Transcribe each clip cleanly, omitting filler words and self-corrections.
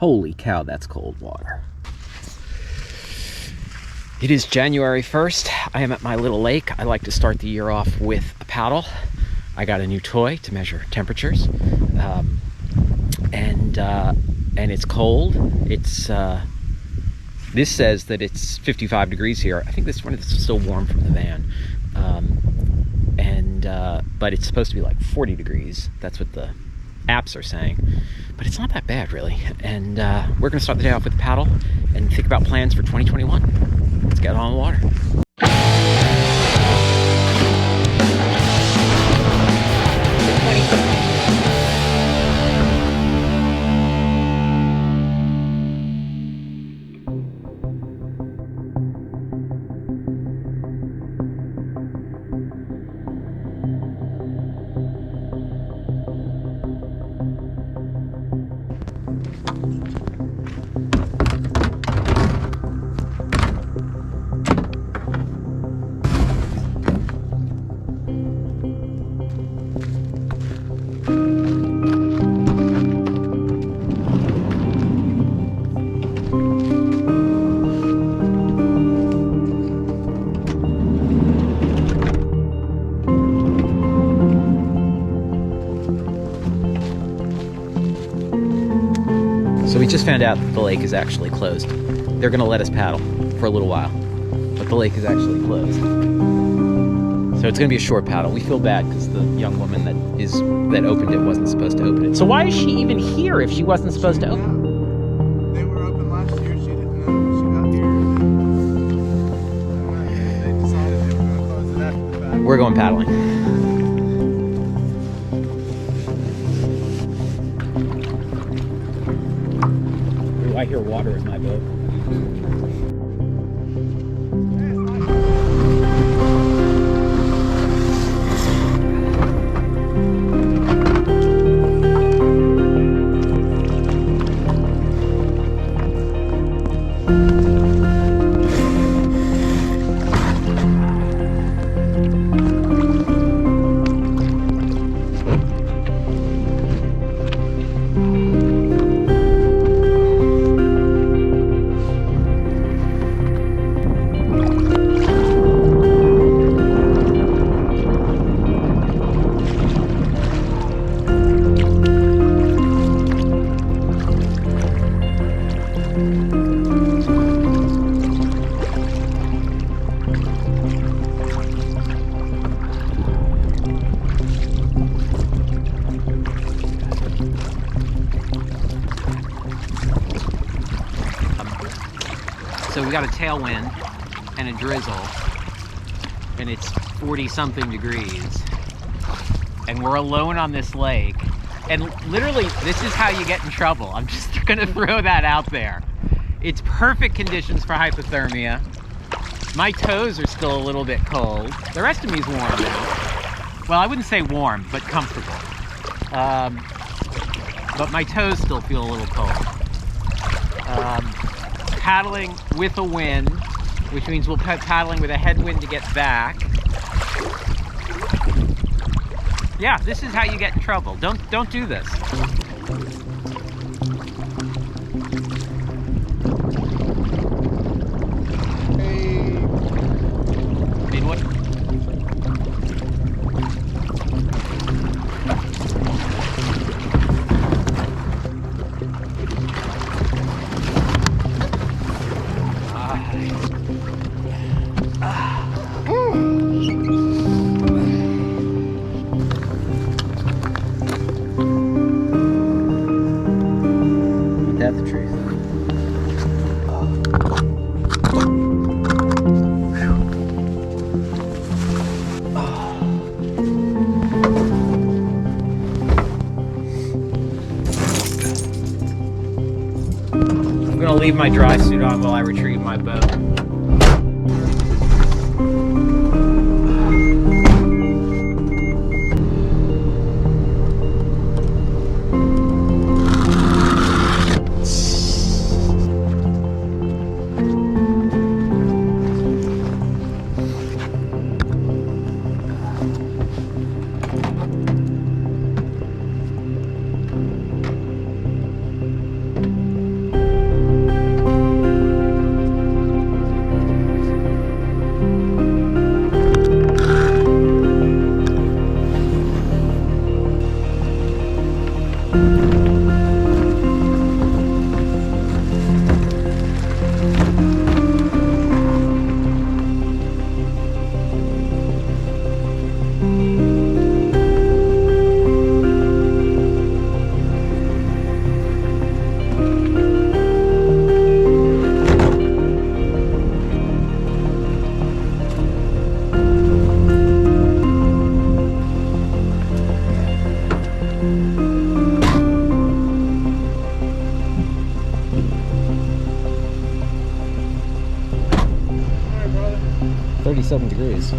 Holy cow, that's cold water. It is January 1st. I am at my little lake. I like to start the year off with a paddle. I got a new toy to measure temperatures. And it's cold. It's this says that it's 55 degrees here. I think this one is still warm from the van. But it's supposed to be like 40 degrees. That's what the apps are saying. But it's not that bad, really. And we're going to start the day off with a paddle and think about plans for 2021. Let's get on the water. So we just found out that the lake is actually closed. They're gonna let us paddle for a little while, but the lake is actually closed. So it's gonna be a short paddle. We feel bad because the young woman that opened it wasn't supposed to open it. So why is she even here if she wasn't supposed to open? They were open last year. She didn't know. She got here. They decided they were gonna close it after the fact. We're going paddling. I hear water in my boat. So we got a tailwind and a drizzle, and it's 40-something degrees, and we're alone on this lake, and literally this is how you get in trouble. I'm just gonna throw that out there. It's perfect conditions for hypothermia. My toes are still a little bit cold. The rest of me is warm now. Well, I wouldn't say warm, but comfortable. But my toes still feel a little cold. Paddling with a wind, which means we'll be paddling with a headwind to get back. Yeah, this is how you get in trouble. Don't do this. That's the truth. I'm gonna leave my dry suit on while I retrieve my boat. All right, brother. 37 degrees.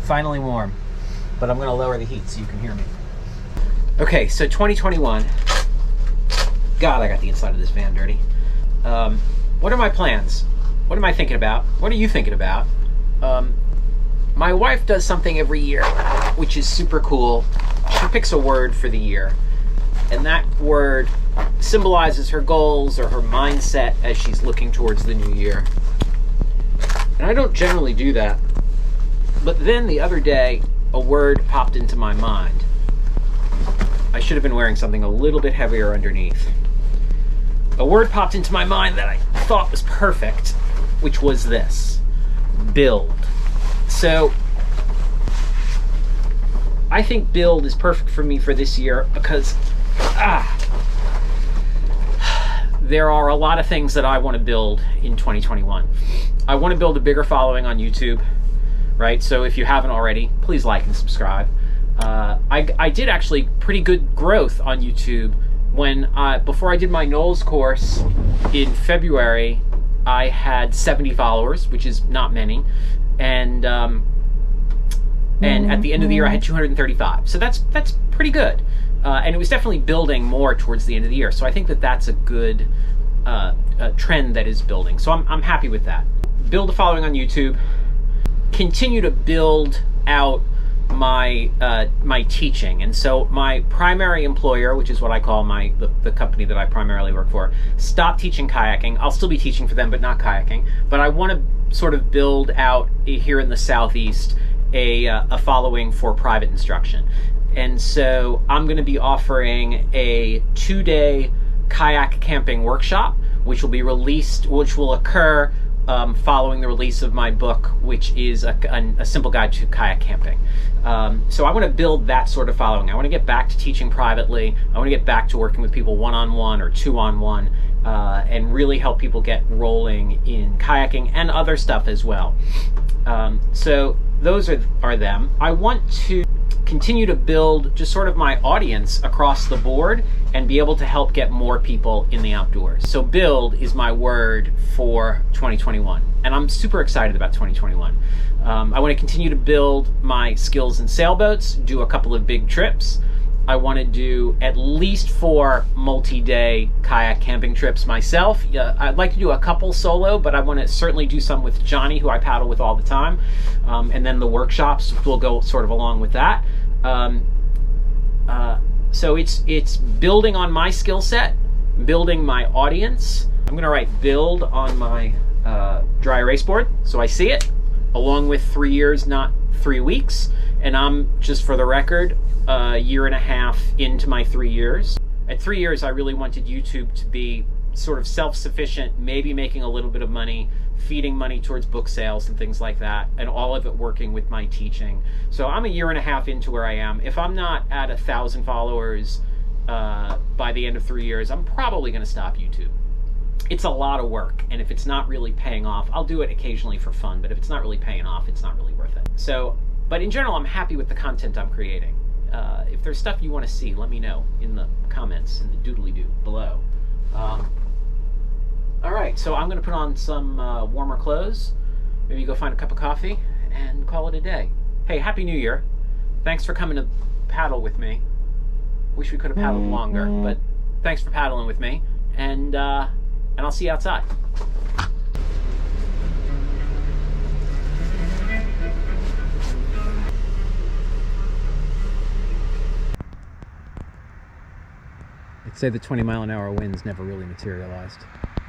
Finally warm, but I'm gonna lower the heat so you can hear me. Okay, so 2021. God, I got the inside of this van dirty. What are my plans? What am I thinking about? What are you thinking about? My wife does something every year, which is super cool. She picks a word for the year, and that word symbolizes her goals or her mindset as she's looking towards the new year. And I don't generally do that. But then the other day, a word popped into my mind. I should have been wearing something a little bit heavier underneath. A word popped into my mind that I thought was perfect, which was this: build. So I think build is perfect for me for this year because there are a lot of things that I want to build in 2021. I want to build a bigger following on YouTube, right? So if you haven't already, please like and subscribe. I did actually pretty good growth on YouTube when before I did my Knowles course in February. I had 70 followers, which is not many, and at the end of the year I had 235. So that's pretty good, and it was definitely building more towards the end of the year. So I think that that's a good trend that is building. So I'm happy with that. Build a following on YouTube. Continue to build out my my teaching. And so my primary employer, which is what I call the company that I primarily work for, stopped teaching kayaking. I'll still be teaching for them, but not kayaking. But I want to sort of build out here in the Southeast a following for private instruction. And so I'm going to be offering a 2-day kayak camping workshop, which will be released, which will occur following the release of my book, which is a simple guide to kayak camping. So I want to build that sort of following. I want to get back to teaching privately. I want to get back to working with people one-on-one or two-on-one, and really help people get rolling in kayaking and other stuff as well. So those are them. I want to continue to build just sort of my audience across the board and be able to help get more people in the outdoors. So build is my word for 2021, and I'm super excited about 2021. I want to continue to build my skills in sailboats, do a couple of big trips. I want to do at least 4 multi-day kayak camping trips myself. I'd like to do a couple solo, but I want to certainly do some with Johnny, who I paddle with all the time. And then the workshops will go sort of along with that. So it's building on my skill set, building my audience. I'm going to write build on my dry erase board so I see it, along with 3 years, not 3 weeks. And I'm, just for the record, a year and a half into my 3 years. At 3 years, I really wanted YouTube to be sort of self-sufficient, maybe making a little bit of money, feeding money towards book sales and things like that, and all of it working with my teaching. So I'm a year and a half into where I am. If I'm not at 1,000 followers by the end of 3 years, I'm probably going to stop YouTube. It's a lot of work, and if it's not really paying off, I'll do it occasionally for fun, but if it's not really paying off, it's not really worth it. So, but in general, I'm happy with the content I'm creating. If there's stuff you want to see, let me know in the comments, in the doodly-doo below. All right, so I'm going to put on some warmer clothes, maybe go find a cup of coffee, and call it a day. Hey, Happy New Year. Thanks for coming to paddle with me. Wish we could have paddled longer, but thanks for paddling with me, and I'll see you outside. I'd say the 20-mile-an-hour winds never really materialized.